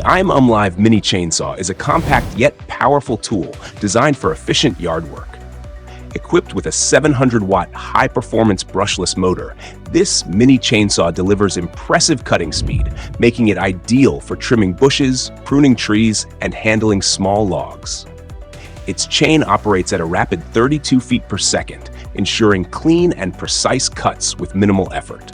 The IMOUMLIVE mini chainsaw is a compact yet powerful tool designed for efficient yard work. Equipped with a 700-watt high-performance brushless motor, this mini chainsaw delivers impressive cutting speed, making it ideal for trimming bushes, pruning trees, and handling small logs. Its chain operates at a rapid 32 feet per second, ensuring clean and precise cuts with minimal effort.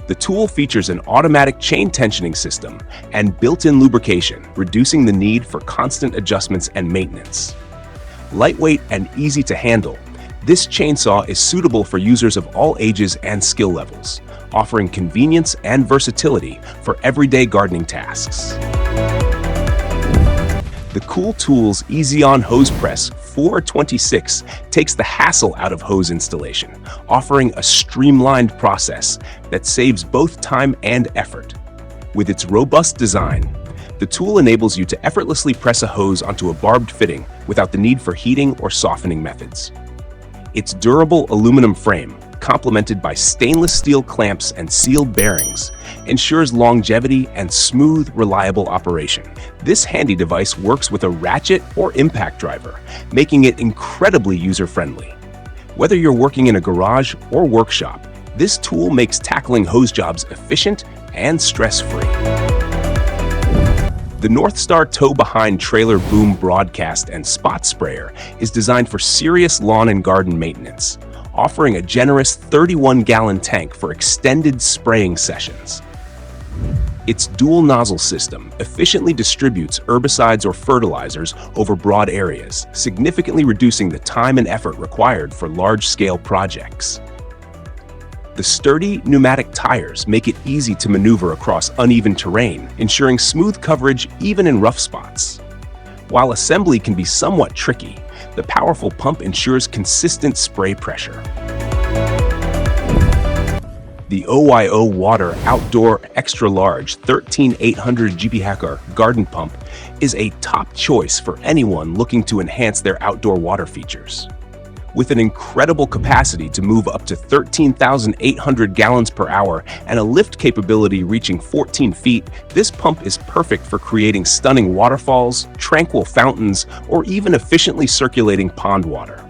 The tool features an automatic chain tensioning system and built-in lubrication, reducing the need for constant adjustments and maintenance. Lightweight and easy to handle, this chainsaw is suitable for users of all ages and skill levels, offering convenience and versatility for everyday gardening tasks. The Koul Tools Easy-On Hose Press 426 takes the hassle out of hose installation, offering a streamlined process that saves both time and effort. With its robust design, the tool enables you to effortlessly press a hose onto a barbed fitting without the need for heating or softening methods. Its durable aluminum frame, complemented by stainless steel clamps and sealed bearings, ensures longevity and smooth, reliable operation. This handy device works with a ratchet or impact driver, making it incredibly user-friendly. Whether you're working in a garage or workshop, this tool makes tackling hose jobs efficient and stress-free. The NorthStar tow-behind trailer boom broadcast and spot sprayer is designed for serious lawn and garden maintenance, offering a generous 31-gallon tank for extended spraying sessions. Its dual nozzle system efficiently distributes herbicides or fertilizers over broad areas, significantly reducing the time and effort required for large-scale projects. The sturdy pneumatic tires make it easy to maneuver across uneven terrain, ensuring smooth coverage even in rough spots. While assembly can be somewhat tricky, the powerful pump ensures consistent spray pressure. The OYO Water Outdoor Extra Large 13800 GPHACR garden pump is a top choice for anyone looking to enhance their outdoor water features. With an incredible capacity to move up to 13,800 gallons per hour and a lift capability reaching 14 feet, this pump is perfect for creating stunning waterfalls, tranquil fountains, or even efficiently circulating pond water.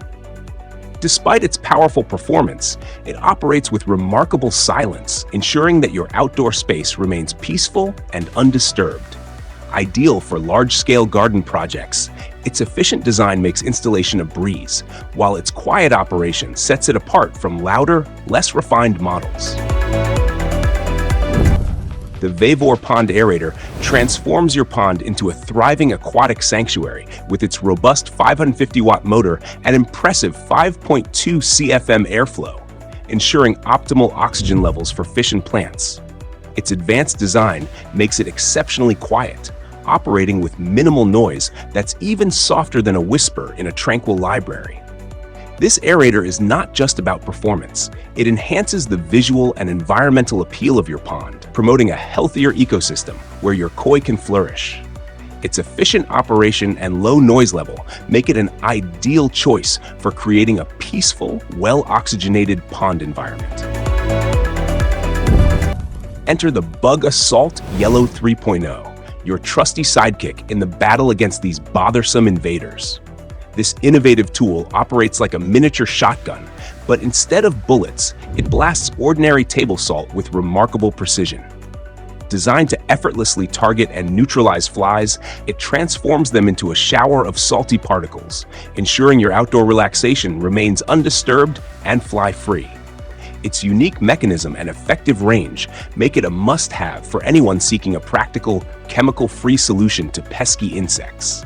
Despite its powerful performance, it operates with remarkable silence, ensuring that your outdoor space remains peaceful and undisturbed. Ideal for large-scale garden projects, its efficient design makes installation a breeze, while its quiet operation sets it apart from louder, less refined models. The VEVOR Pond Aerator transforms your pond into a thriving aquatic sanctuary with its robust 550-watt motor and impressive 5.2 CFM airflow, ensuring optimal oxygen levels for fish and plants. Its advanced design makes it exceptionally quiet, operating with minimal noise that's even softer than a whisper in a tranquil library. This aerator is not just about performance. It enhances the visual and environmental appeal of your pond, promoting a healthier ecosystem where your koi can flourish. Its efficient operation and low noise level make it an ideal choice for creating a peaceful, well-oxygenated pond environment. Enter the Bug Assault Yellow 3.0. Your trusty sidekick in the battle against these bothersome invaders. This innovative tool operates like a miniature shotgun, but instead of bullets, it blasts ordinary table salt with remarkable precision. Designed to effortlessly target and neutralize flies, it transforms them into a shower of salty particles, ensuring your outdoor relaxation remains undisturbed and fly-free. Its unique mechanism and effective range make it a must-have for anyone seeking a practical, chemical-free solution to pesky insects.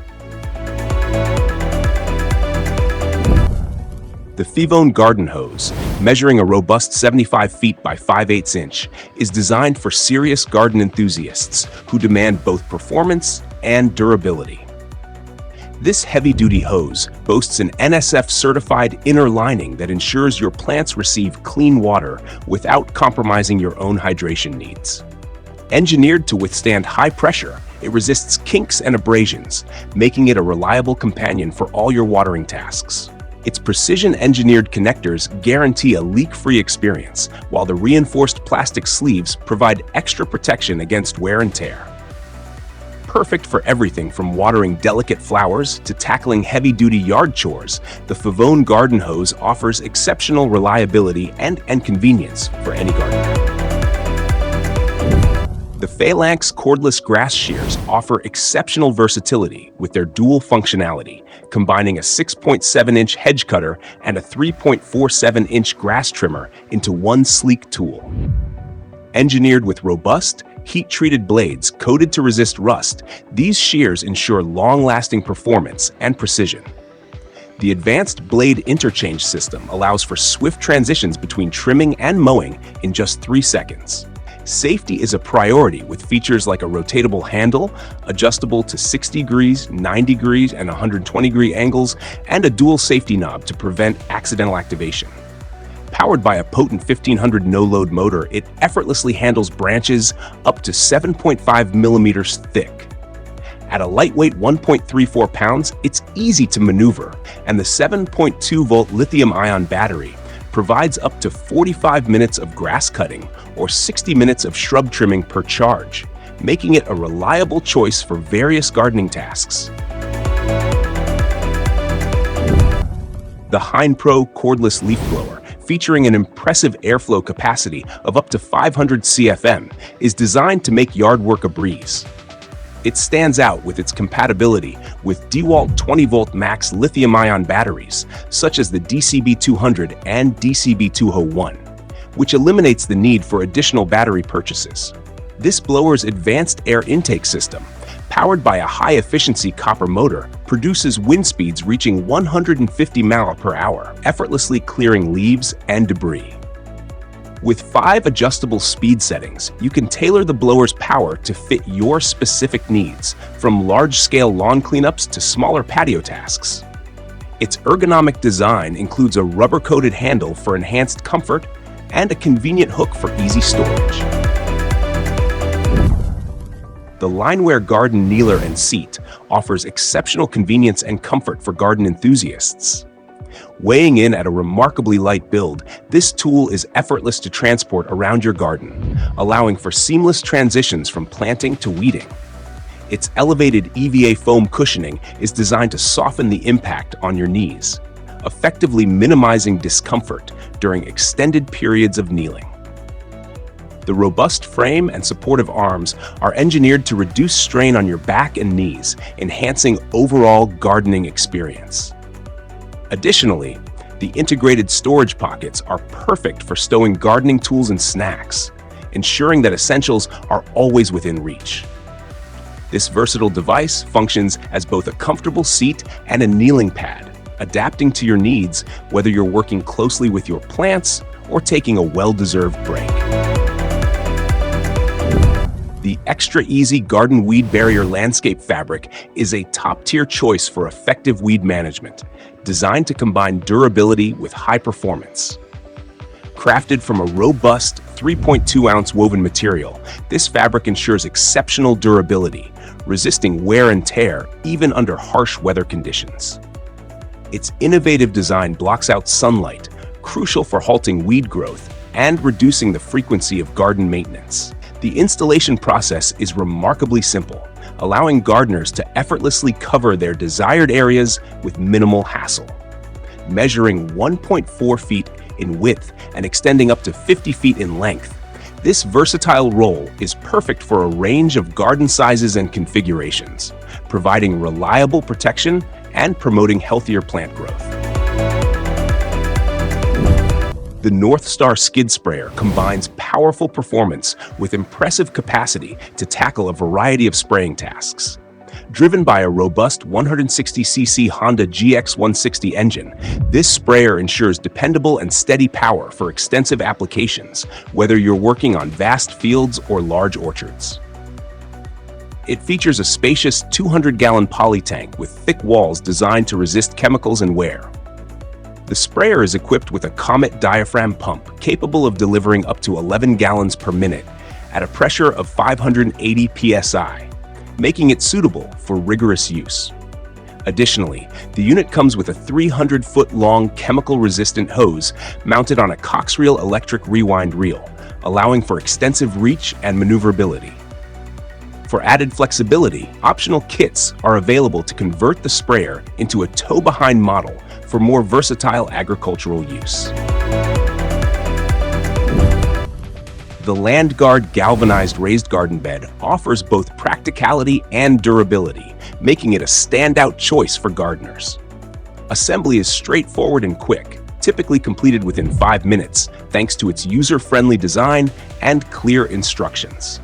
The Fevone garden hose, measuring a robust 75 feet by 5/8 inch, is designed for serious garden enthusiasts who demand both performance and durability. This heavy-duty hose boasts an NSF-certified inner lining that ensures your plants receive clean water without compromising your own hydration needs. Engineered to withstand high pressure, it resists kinks and abrasions, making it a reliable companion for all your watering tasks. Its precision-engineered connectors guarantee a leak-free experience, while the reinforced plastic sleeves provide extra protection against wear and tear. Perfect for everything from watering delicate flowers to tackling heavy-duty yard chores, the Fevone garden hose offers exceptional reliability and convenience for any gardener. The PHALANX cordless grass shears offer exceptional versatility with their dual functionality, combining a 6.7-inch hedge cutter and a 3.47-inch grass trimmer into one sleek tool. Engineered with robust, heat-treated blades coated to resist rust, these shears ensure long-lasting performance and precision. The advanced blade interchange system allows for swift transitions between trimming and mowing in just 3 seconds. Safety is a priority with features like a rotatable handle, adjustable to 60 degrees, 90 degrees, and 120-degree angles, and a dual safety knob to prevent accidental activation. Powered by a potent 1500 no-load motor, it effortlessly handles branches up to 7.5 millimeters thick. At a lightweight 1.34 pounds, it's easy to maneuver, and the 7.2-volt lithium-ion battery provides up to 45 minutes of grass cutting or 60 minutes of shrub trimming per charge, making it a reliable choice for various gardening tasks. The HEINPRO cordless leaf blower, featuring an impressive airflow capacity of up to 500 CFM, is designed to make yard work a breeze. It stands out with its compatibility with DeWalt 20-volt max lithium-ion batteries, such as the DCB200 and DCB201, which eliminates the need for additional battery purchases. This blower's advanced air intake system, powered by a high-efficiency copper motor, produces wind speeds reaching 150 mph, effortlessly clearing leaves and debris. With 5 adjustable speed settings, you can tailor the blower's power to fit your specific needs, from large-scale lawn cleanups to smaller patio tasks. Its ergonomic design includes a rubber-coated handle for enhanced comfort and a convenient hook for easy storage. The Lineware Garden Kneeler and Seat offers exceptional convenience and comfort for garden enthusiasts. Weighing in at a remarkably light build, this tool is effortless to transport around your garden, allowing for seamless transitions from planting to weeding. Its elevated EVA foam cushioning is designed to soften the impact on your knees, effectively minimizing discomfort during extended periods of kneeling. The robust frame and supportive arms are engineered to reduce strain on your back and knees, enhancing overall gardening experience. Additionally, the integrated storage pockets are perfect for stowing gardening tools and snacks, ensuring that essentials are always within reach. This versatile device functions as both a comfortable seat and a kneeling pad, adapting to your needs whether you're working closely with your plants or taking a well-deserved break. The EXTRAEASY Garden Weed Barrier Landscape Fabric is a top-tier choice for effective weed management, designed to combine durability with high performance. Crafted from a robust 3.2-ounce woven material, this fabric ensures exceptional durability, resisting wear and tear even under harsh weather conditions. Its innovative design blocks out sunlight, crucial for halting weed growth and reducing the frequency of garden maintenance. The installation process is remarkably simple, allowing gardeners to effortlessly cover their desired areas with minimal hassle. Measuring 1.4 feet in width and extending up to 50 feet in length, this versatile roll is perfect for a range of garden sizes and configurations, providing reliable protection and promoting healthier plant growth. The NorthStar skid sprayer combines powerful performance with impressive capacity to tackle a variety of spraying tasks. Driven by a robust 160cc Honda GX160 engine, this sprayer ensures dependable and steady power for extensive applications, whether you're working on vast fields or large orchards. It features a spacious 200-gallon poly tank with thick walls designed to resist chemicals and wear. The sprayer is equipped with a Comet diaphragm pump capable of delivering up to 11 gallons per minute at a pressure of 580 psi, making it suitable for rigorous use. Additionally, the unit comes with a 300-foot-long chemical-resistant hose mounted on a Cox reel electric rewind reel, allowing for extensive reach and maneuverability. For added flexibility, optional kits are available to convert the sprayer into a tow-behind model for more versatile agricultural use. The LandGuard galvanized raised garden bed offers both practicality and durability, making it a standout choice for gardeners. Assembly is straightforward and quick, typically completed within 5 minutes, thanks to its user-friendly design and clear instructions.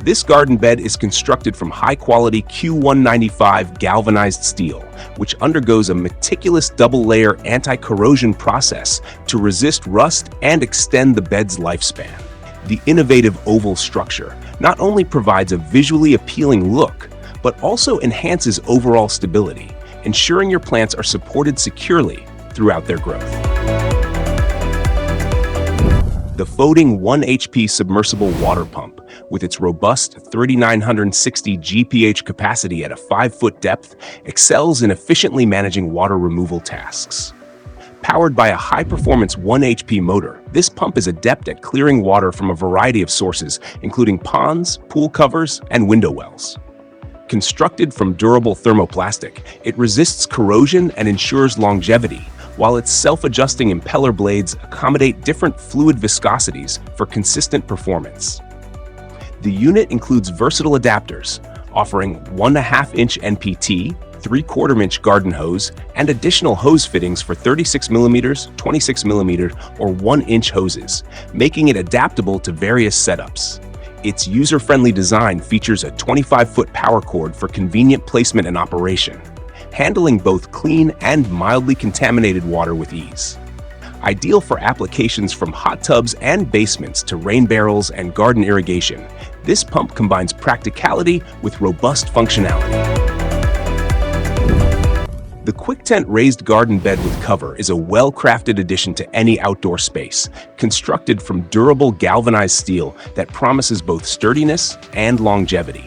This garden bed is constructed from high-quality Q195 galvanized steel, which undergoes a meticulous double-layer anti-corrosion process to resist rust and extend the bed's lifespan. The innovative oval structure not only provides a visually appealing look, but also enhances overall stability, ensuring your plants are supported securely throughout their growth. The FOTING 1 HP submersible water pump, with its robust 3,960 GPH capacity at a 5-foot depth, excels in efficiently managing water removal tasks. Powered by a high-performance 1 HP motor, this pump is adept at clearing water from a variety of sources, including ponds, pool covers, and window wells. Constructed from durable thermoplastic, it resists corrosion and ensures longevity, while its self-adjusting impeller blades accommodate different fluid viscosities for consistent performance. The unit includes versatile adapters, offering 1.5-inch NPT, 3/4-inch garden hose, and additional hose fittings for 36mm, 26mm, or 1-inch hoses, making it adaptable to various setups. Its user-friendly design features a 25-foot power cord for convenient placement and operation, handling both clean and mildly contaminated water with ease. Ideal for applications from hot tubs and basements to rain barrels and garden irrigation, this pump combines practicality with robust functionality. The Quictent raised garden bed with cover is a well-crafted addition to any outdoor space, constructed from durable galvanized steel that promises both sturdiness and longevity.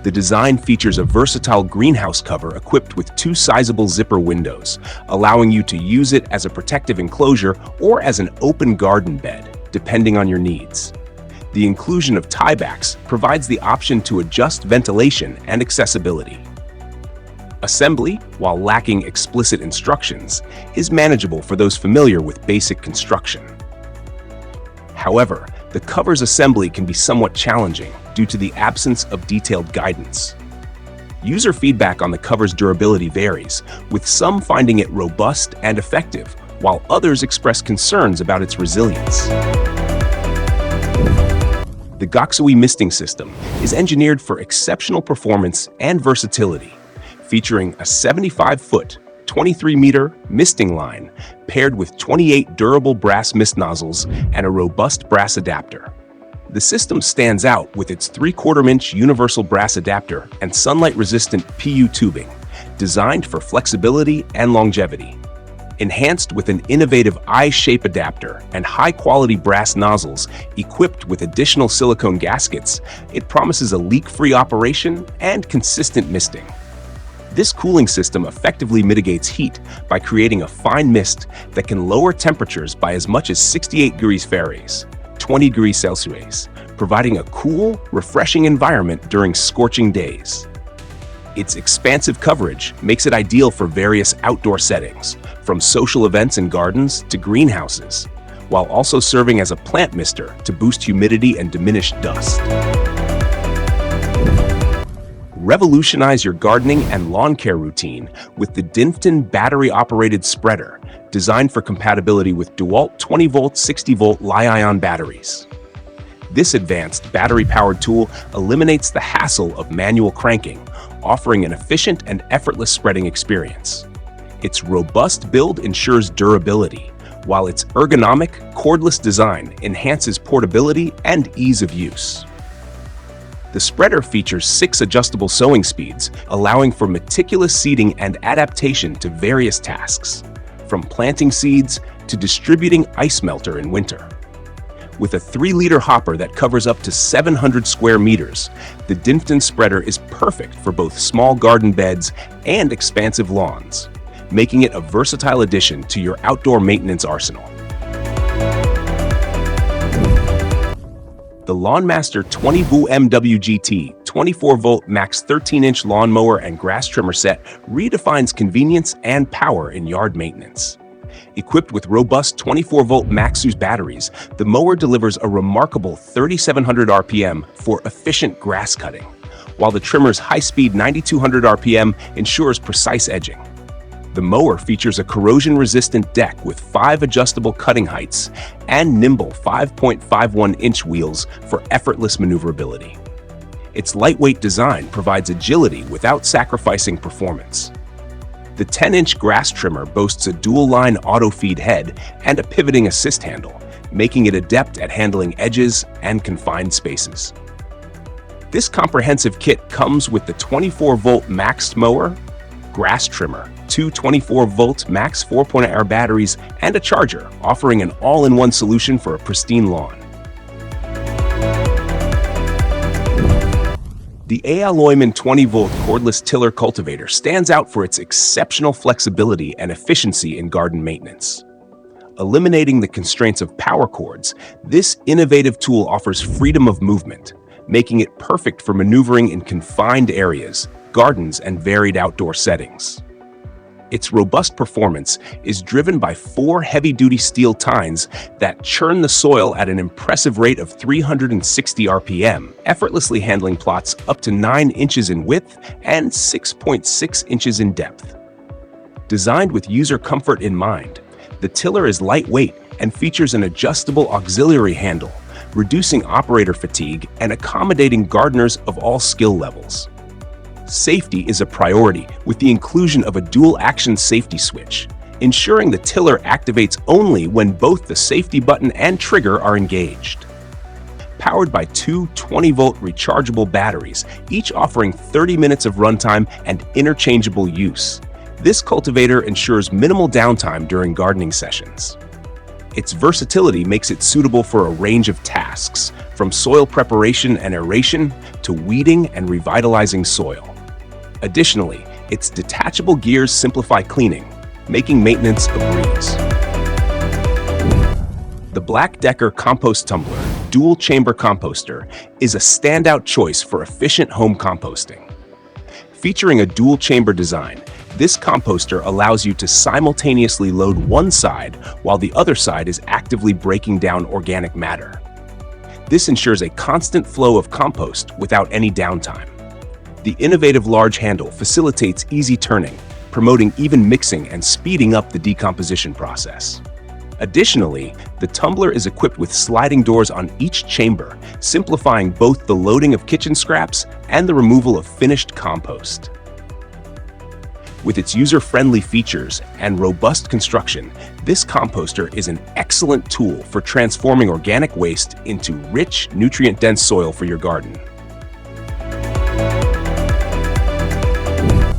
The design features a versatile greenhouse cover equipped with 2 sizable zipper windows, allowing you to use it as a protective enclosure or as an open garden bed, depending on your needs. The inclusion of tiebacks provides the option to adjust ventilation and accessibility. Assembly, while lacking explicit instructions, is manageable for those familiar with basic construction. However, the cover's assembly can be somewhat challenging due to the absence of detailed guidance. User feedback on the cover's durability varies, with some finding it robust and effective, while others express concerns about its resilience. The Goksui misting system is engineered for exceptional performance and versatility, featuring a 75-foot, 23-meter misting line paired with 28 durable brass mist nozzles and a robust brass adapter. The system stands out with its 3/4-inch universal brass adapter and sunlight-resistant PU tubing, designed for flexibility and longevity. Enhanced with an innovative I-shape adapter and high-quality brass nozzles equipped with additional silicone gaskets, it promises a leak-free operation and consistent misting. This cooling system effectively mitigates heat by creating a fine mist that can lower temperatures by as much as 68 degrees Fahrenheit, 20 degrees Celsius, providing a cool, refreshing environment during scorching days. Its expansive coverage makes it ideal for various outdoor settings, from social events and gardens to greenhouses, while also serving as a plant mister to boost humidity and diminish dust. Revolutionize your gardening and lawn care routine with the Dinfton battery-operated spreader, designed for compatibility with DeWalt 20-volt, 60-volt Li-ion batteries. This advanced battery-powered tool eliminates the hassle of manual cranking, offering an efficient and effortless spreading experience. Its robust build ensures durability, while its ergonomic, cordless design enhances portability and ease of use. The spreader features 6 adjustable sewing speeds, allowing for meticulous seating and adaptation to various tasks, from planting seeds to distributing ice melter in winter. With a 3-liter hopper that covers up to 700 square meters, the Dinfton spreader is perfect for both small garden beds and expansive lawns, making it a versatile addition to your outdoor maintenance arsenal. The LawnMaster 20V MWGT 24-volt max 13-inch lawnmower and grass trimmer set redefines convenience and power in yard maintenance. Equipped with robust 24-volt Maxus batteries, the mower delivers a remarkable 3,700 RPM for efficient grass cutting, while the trimmer's high-speed 9,200 RPM ensures precise edging. The mower features a corrosion-resistant deck with 5 adjustable cutting heights and nimble 5.51-inch wheels for effortless maneuverability. Its lightweight design provides agility without sacrificing performance. The 10-inch grass trimmer boasts a dual-line auto-feed head and a pivoting assist handle, making it adept at handling edges and confined spaces. This comprehensive kit comes with the 24-volt max mower, grass trimmer, 2 24-volt max 4.0 batteries, and a charger, offering an all-in-one solution for a pristine lawn. The IMOUMLIVE 20-volt cordless tiller cultivator stands out for its exceptional flexibility and efficiency in garden maintenance. Eliminating the constraints of power cords, this innovative tool offers freedom of movement, making it perfect for maneuvering in confined areas, gardens, and varied outdoor settings. Its robust performance is driven by 4 heavy-duty steel tines that churn the soil at an impressive rate of 360 RPM, effortlessly handling plots up to 9 inches in width and 6.6 inches in depth. Designed with user comfort in mind, the tiller is lightweight and features an adjustable auxiliary handle, reducing operator fatigue and accommodating gardeners of all skill levels. Safety is a priority with the inclusion of a dual-action safety switch, ensuring the tiller activates only when both the safety button and trigger are engaged. Powered by 2 20-volt rechargeable batteries, each offering 30 minutes of runtime and interchangeable use, this cultivator ensures minimal downtime during gardening sessions. Its versatility makes it suitable for a range of tasks, from soil preparation and aeration to weeding and revitalizing soil. Additionally, its detachable gears simplify cleaning, making maintenance a breeze. The Black Decker Compost Tumbler dual-chamber composter is a standout choice for efficient home composting. Featuring a dual-chamber design, this composter allows you to simultaneously load one side while the other side is actively breaking down organic matter. This ensures a constant flow of compost without any downtime. The innovative large handle facilitates easy turning, promoting even mixing and speeding up the decomposition process. Additionally, the tumbler is equipped with sliding doors on each chamber, simplifying both the loading of kitchen scraps and the removal of finished compost. With its user-friendly features and robust construction, this composter is an excellent tool for transforming organic waste into rich, nutrient-dense soil for your garden.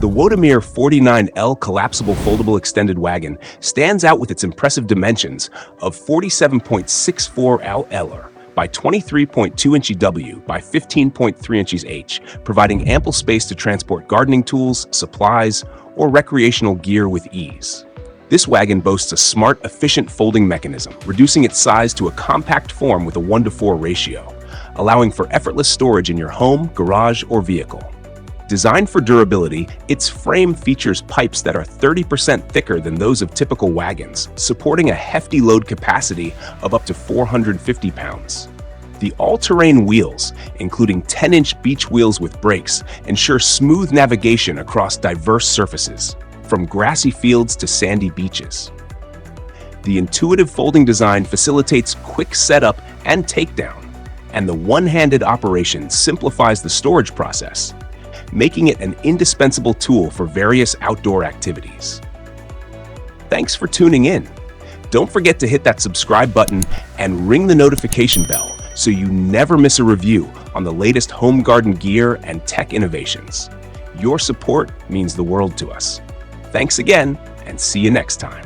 The Wotamir 49L collapsible foldable extended wagon stands out with its impressive dimensions of 47.64 LLR by 23.2 inch EW by 15.3 inches H, providing ample space to transport gardening tools, supplies, or recreational gear with ease. This wagon boasts a smart, efficient folding mechanism, reducing its size to a compact form with a 1:4 ratio, allowing for effortless storage in your home, garage, or vehicle. Designed for durability, its frame features pipes that are 30% thicker than those of typical wagons, supporting a hefty load capacity of up to 450 pounds. The all-terrain wheels, including 10-inch beach wheels with brakes, ensure smooth navigation across diverse surfaces, from grassy fields to sandy beaches. The intuitive folding design facilitates quick setup and takedown, and the one-handed operation simplifies the storage process, making it an indispensable tool for various outdoor activities. Thanks for tuning in. Don't forget to hit that subscribe button and ring the notification bell so you never miss a review on the latest home garden gear and tech innovations. Your support means the world to us. Thanks again, and see you next time.